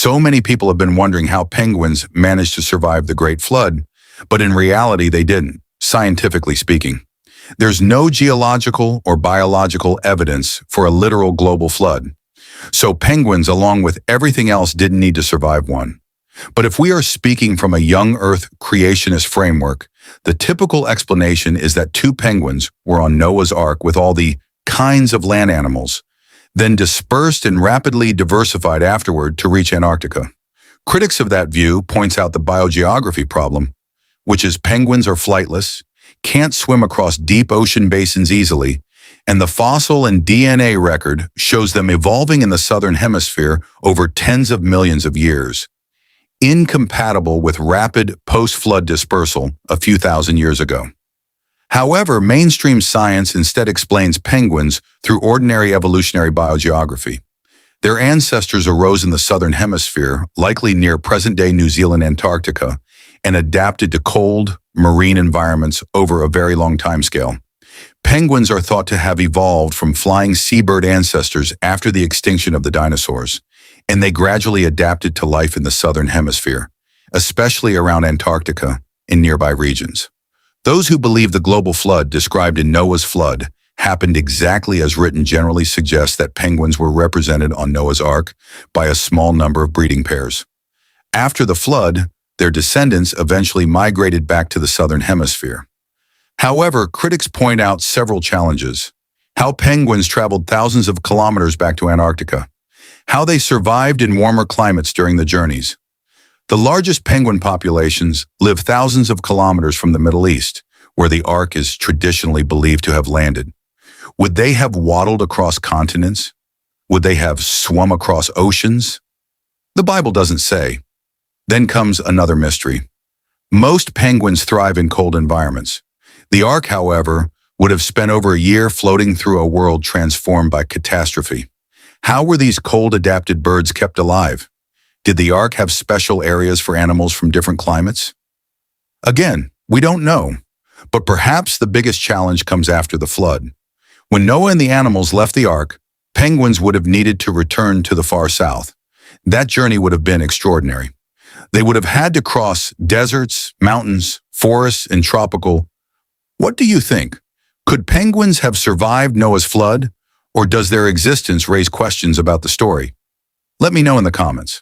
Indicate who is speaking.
Speaker 1: So many people have been wondering how penguins managed to survive the Great Flood, but in reality they didn't, scientifically speaking. There's no geological or biological evidence for a literal global flood. So penguins, along with everything else, didn't need to survive one. But if we are speaking from a young Earth creationist framework, the typical explanation is that two penguins were on Noah's Ark with all the kinds of land animals, then dispersed and rapidly diversified afterward to reach Antarctica. Critics of that view points out the biogeography problem, which is penguins are flightless, can't swim across deep ocean basins easily, and the fossil and DNA record shows them evolving in the southern hemisphere over tens of millions of years, incompatible with rapid post-flood dispersal a few thousand years ago. However, mainstream science instead explains penguins through ordinary evolutionary biogeography. Their ancestors arose in the southern hemisphere, likely near present-day New Zealand, Antarctica, and adapted to cold, marine environments over a very long timescale. Penguins are thought to have evolved from flying seabird ancestors after the extinction of the dinosaurs, and they gradually adapted to life in the southern hemisphere, especially around Antarctica and nearby regions. Those who believe the global flood described in Noah's flood happened exactly as written generally suggest that penguins were represented on Noah's Ark by a small number of breeding pairs. After the flood, their descendants eventually migrated back to the southern hemisphere. However, critics point out several challenges: how penguins traveled thousands of kilometers back to Antarctica, how they survived in warmer climates during the journeys. The largest penguin populations live thousands of kilometers from the Middle East, where the Ark is traditionally believed to have landed. Would they have waddled across continents? Would they have swum across oceans? The Bible doesn't say. Then comes another mystery. Most penguins thrive in cold environments. The Ark, however, would have spent over a year floating through a world transformed by catastrophe. How were these cold-adapted birds kept alive? Did the Ark have special areas for animals from different climates? Again, we don't know, but perhaps the biggest challenge comes after the flood. When Noah and the animals left the Ark, penguins would have needed to return to the far south. That journey would have been extraordinary. They would have had to cross deserts, mountains, forests, and tropical. What do you think? Could penguins have survived Noah's flood, or does their existence raise questions about the story? Let me know in the comments.